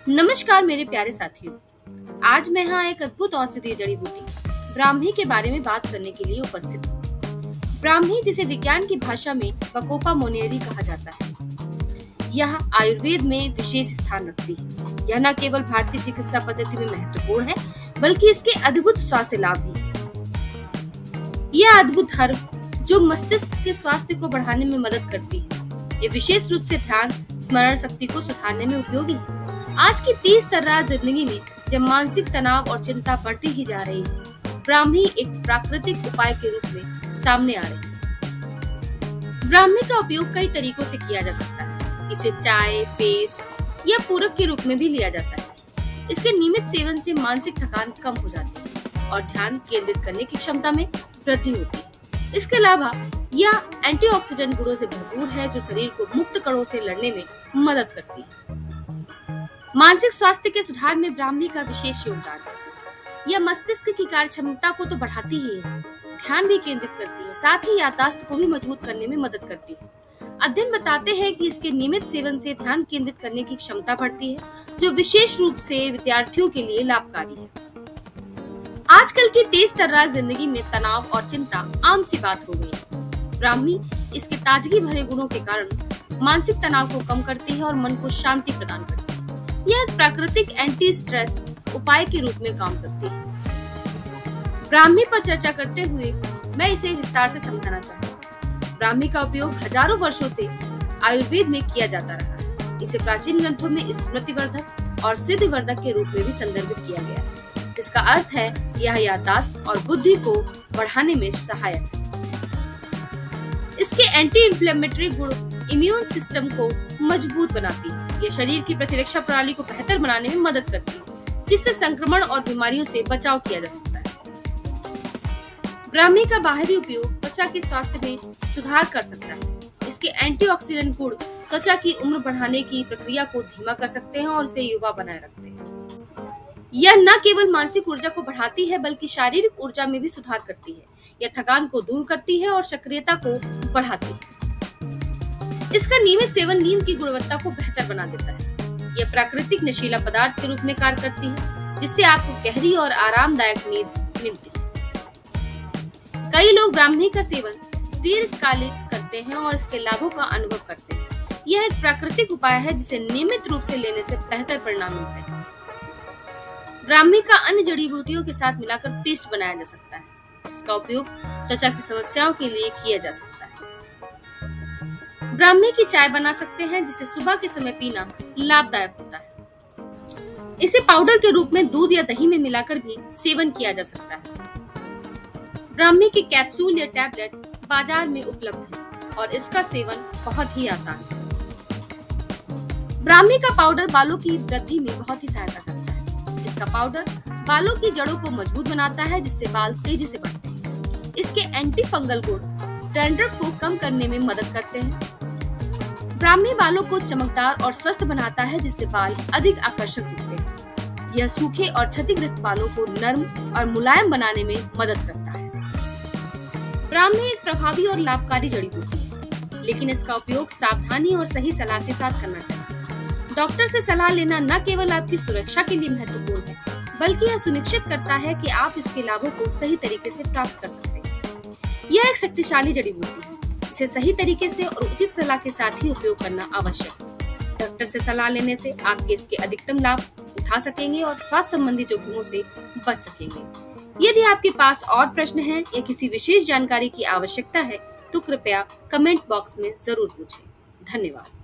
नमस्कार मेरे प्यारे साथियों, आज मैं यहाँ एक अद्भुत औषधीय जड़ी बूटी ब्राह्मी के बारे में बात करने के लिए उपस्थित हूँ। ब्राह्मी, जिसे विज्ञान की भाषा में बकोपा मोनियरी कहा जाता है, यह आयुर्वेद में विशेष स्थान रखती है। यह न केवल भारतीय चिकित्सा पद्धति में महत्वपूर्ण है, बल्कि इसके अद्भुत स्वास्थ्य लाभ भी। यह अद्भुत हर्ब जो मस्तिष्क के स्वास्थ्य को बढ़ाने में मदद करती है, ये विशेष रूप से ध्यान स्मरण शक्ति को सुधारने में उपयोगी है। आज की तेज तर्रार जिंदगी में जब मानसिक तनाव और चिंता बढ़ती ही जा रही है, ब्राह्मी एक प्राकृतिक उपाय के रूप में सामने आ रही है। ब्राह्मी का उपयोग कई तरीकों से किया जा सकता है। इसे चाय, पेस्ट या पूरक के रूप में भी लिया जाता है। इसके नियमित सेवन से मानसिक थकान कम हो जाती है और ध्यान केंद्रित करने की क्षमता में वृद्धि होती है। इसके अलावा यह एंटीऑक्सीडेंट गुणों से भरपूर है, जो शरीर को मुक्त कणों से लड़ने में मदद करती है। मानसिक स्वास्थ्य के सुधार में ब्राह्मी का विशेष योगदान है। यह मस्तिष्क की कार्य क्षमता को तो बढ़ाती ही है, ध्यान भी केंद्रित करती है, साथ ही याददाश्त को भी मजबूत करने में मदद करती है। अध्ययन बताते हैं कि इसके नियमित सेवन से ध्यान केंद्रित करने की क्षमता बढ़ती है, जो विशेष रूप से विद्यार्थियों के लिए लाभकारी है। आजकल की तेज तर्रार जिंदगी में तनाव और चिंता आम सी बात हो गई है। ब्राह्मी इसके ताजगी भरे गुणों के कारण मानसिक तनाव को कम करती है और मन को शांति प्रदान करती है। यह एक प्राकृतिक एंटी स्ट्रेस उपाय के रूप में काम करती है। ब्राह्मी पर चर्चा करते हुए मैं इसे विस्तार से समझाना चाहूँगी। ब्राह्मी का उपयोग हजारों वर्षों से आयुर्वेद में किया जाता रहा है। इसे प्राचीन ग्रंथों में स्मृतिवर्धक और सिद्धिवर्धक के रूप में भी संदर्भित किया गया है, जिसका अर्थ है यह याददाश्त और बुद्धि को बढ़ाने में सहायक है। इसके एंटी इंफ्लेमेटरी गुण इम्यून सिस्टम को मजबूत बनाती है। यह शरीर की प्रतिरक्षा प्रणाली को बेहतर बनाने में मदद करती है, जिससे संक्रमण और बीमारियों से बचाव किया जा सकता है। ब्राह्मी का बाहरी उपयोग त्वचा के स्वास्थ्य में सुधार कर सकता है। इसके एंटीऑक्सीडेंट गुण त्वचा की उम्र बढ़ाने की प्रक्रिया को धीमा कर सकते हैं और इसे युवा बनाए रखते हैं। यह न केवल मानसिक ऊर्जा को बढ़ाती है, बल्कि शारीरिक ऊर्जा में भी सुधार करती है। यह थकान को दूर करती है और सक्रियता को बढ़ाती है। इसका नियमित सेवन नींद की गुणवत्ता को बेहतर बना देता है। यह प्राकृतिक नशीला पदार्थ के रूप में कार्य करती है, जिससे आपको गहरी और आरामदायक नींद मिलती है। कई लोग ब्राह्मी का सेवन दीर्घकालिक करते हैं और इसके लाभों का अनुभव करते हैं। यह एक प्राकृतिक उपाय है, जिसे नियमित रूप से लेने से बेहतर परिणाम मिलते हैं। ब्राह्मी का अन्य जड़ी बूटियों के साथ मिलाकर पेस्ट बनाया जा सकता है, जिसका उपयोग त्वचा की समस्याओं के लिए किया जा सकता है। ब्राह्मी की चाय बना सकते हैं, जिसे सुबह के समय पीना लाभदायक होता है। इसे पाउडर के रूप में दूध या दही में मिलाकर भी सेवन किया जा सकता है। ब्राह्मी की कैप्सूल या टैबलेट बाजार में उपलब्ध है और इसका सेवन बहुत ही आसान है। ब्राह्मी का पाउडर बालों की वृद्धि में बहुत ही सहायता करता है। इसका पाउडर बालों की जड़ों को मजबूत बनाता है, जिससे बाल तेजी से बढ़ते हैं। इसके एंटी फंगल गुण डैंड्रफ को कम करने में मदद करते हैं। ब्राह्मी बालों को चमकदार और स्वस्थ बनाता है, जिससे बाल अधिक आकर्षक दिखते हैं। यह सूखे और क्षतिग्रस्त बालों को नर्म और मुलायम बनाने में मदद करता है। ब्राह्मी एक प्रभावी और लाभकारी जड़ी बूटी है, लेकिन इसका उपयोग सावधानी और सही सलाह के साथ करना चाहिए। डॉक्टर से सलाह लेना न केवल आपकी सुरक्षा के लिए महत्वपूर्ण है, बल्कि यह सुनिश्चित करता है कि आप इसके लाभों को सही तरीके से प्राप्त कर सकते हैं। यह एक शक्तिशाली जड़ी बूटी है। इसे सही तरीके से और उचित सलाह के साथ ही उपयोग करना आवश्यक है। डॉक्टर से सलाह लेने से आप इसके अधिकतम लाभ उठा सकेंगे और स्वास्थ्य संबंधी जोखिमों से बच सकेंगे। यदि आपके पास और प्रश्न हैं या किसी विशेष जानकारी की आवश्यकता है, तो कृपया कमेंट बॉक्स में जरूर पूछें। धन्यवाद।